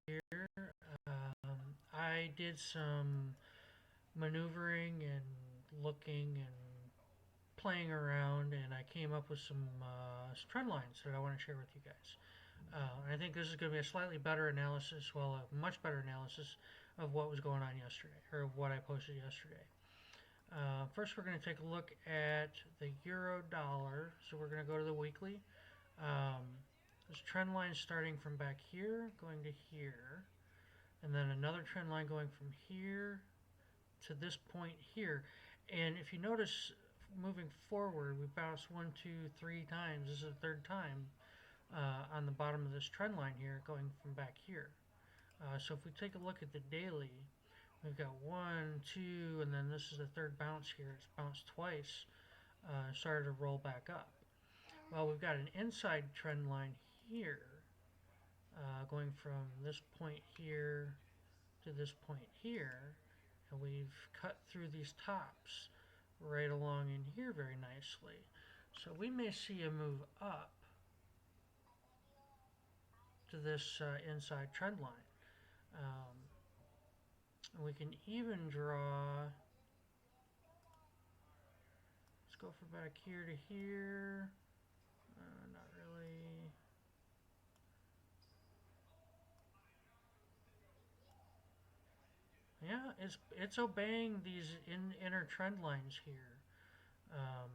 here. I did some maneuvering and looking and playing around, and I came up with some trend lines that I want to share with you guys. I think this is going to be a slightly better analysis, well, a much better analysis of what was going on yesterday, or what I posted yesterday. First, we're going to take a look at the euro dollar. So we're going to go to the weekly. Um, this trend line starting from back here, going to here, and then another trend line going from here to this point here. And if you notice, moving forward, we bounced 1, 2, 3 times. This is the third time on the bottom of this trend line here, going from back here. So if we take a look at the daily, we've got 1, 2, and then this is the third bounce here. It's bounced twice, started to roll back up. Well, we've got an inside trend line here, going from this point here to this point here, and we've cut through these tops right along in here very nicely. So we may see a move up to this inside trend line. And we can even draw, let's go from back here to here. Not really. Yeah, it's obeying these inner trend lines here. Um,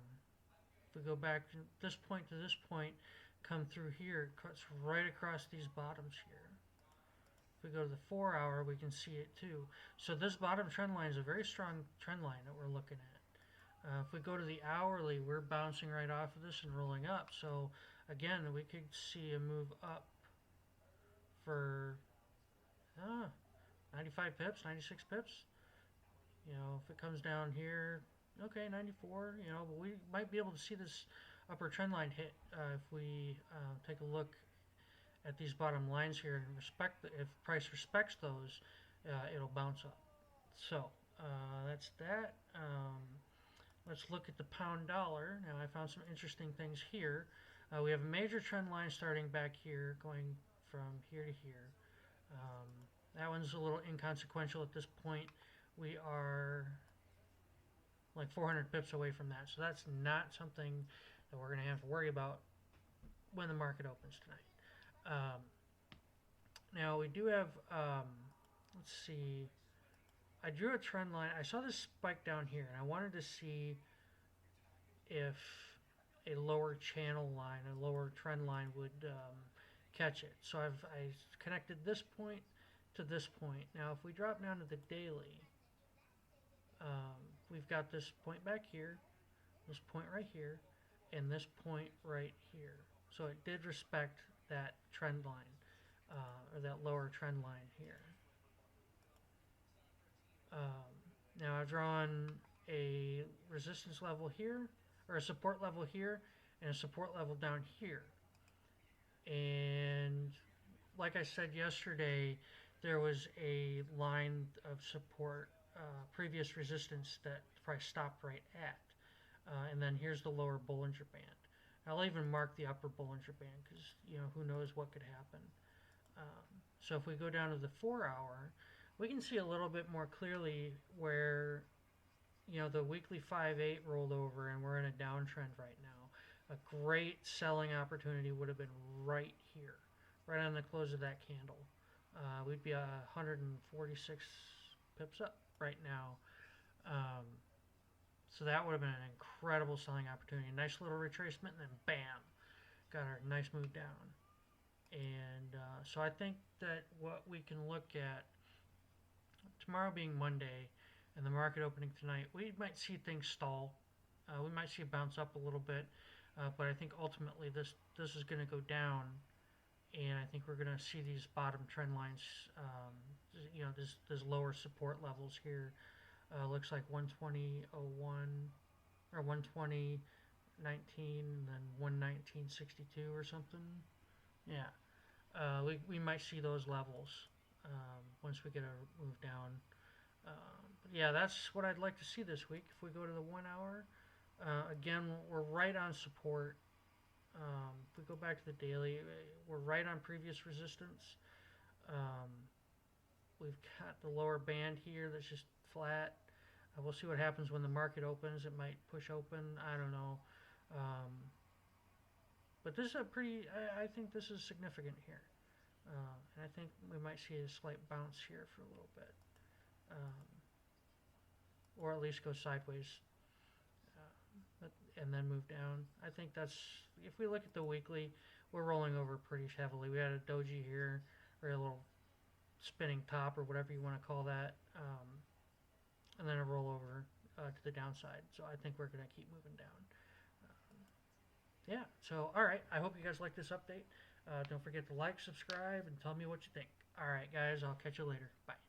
if we go back from this point to this point, come through here, it cuts right across these bottoms here. If we go to the 4 hour, we can see it too. So this bottom trend line is a very strong trend line that we're looking at. If we go to the hourly, we're bouncing right off of this and rolling up. So again, we could see a move up for 95 pips, 96 pips. You know, if it comes down here, okay, 94. You know, but we might be able to see this upper trend line hit if we take a look at these bottom lines here and if price respects those, it'll bounce up. So that's that. Let's look at the pound dollar. Now I found some interesting things here. We have a major trend line starting back here, going from here to here. That one's a little inconsequential at this point. We are like 400 pips away from that, so that's not something that we're going to have to worry about when the market opens tonight. Now we do have, let's see, I drew a trend line. I saw this spike down here, and I wanted to see if a lower channel line, a lower trend line would catch it. So I connected this point to this point. Now if we drop down to the daily, we've got this point back here, this point right here, and this point right here. So it did respect that trend line, or that lower trend line here. Now I've drawn a resistance level here, or a support level here, and a support level down here. And like I said yesterday, there was a line of support, previous resistance that the price stopped right at. And then here's the lower Bollinger Band. I'll even mark the upper Bollinger Band because, you know, who knows what could happen. So if we go down to the 4 hour, we can see a little bit more clearly where, you know, the weekly 5/8 rolled over and we're in a downtrend right now. A great selling opportunity would have been right here, right on the close of that candle. We'd be 146 pips up right now. So that would have been an incredible selling opportunity. Nice little retracement, and then bam, got our nice move down. And so I think that what we can look at, tomorrow being Monday and the market opening tonight, we might see things stall. We might see it bounce up a little bit, but I think ultimately this is going to go down, and I think we're going to see these bottom trend lines, you know, this lower support levels here. Looks like 120.01 or 120.19 and then 119.62 or something. Yeah, we might see those levels once we get a move down. But yeah, that's what I'd like to see this week. If we go to the 1 hour, again, we're right on support. If we go back to the daily, we're right on previous resistance. Um, we've got the lower band here that's just flat. We'll see what happens when the market opens. It might push open. I don't know. Um, but this is a pretty, I think this is significant here. And I think we might see a slight bounce here for a little bit. Um, or at least go sideways. And then move down. I think that's, if we look at the weekly, we're rolling over pretty heavily. We had a doji here, or a little spinning top, or whatever you want to call that, and then a rollover to the downside. So I think we're going to keep moving down. Yeah, so all right. I hope you guys like this update. Don't forget to like, subscribe, and tell me what you think. All right, guys, I'll catch you later. Bye.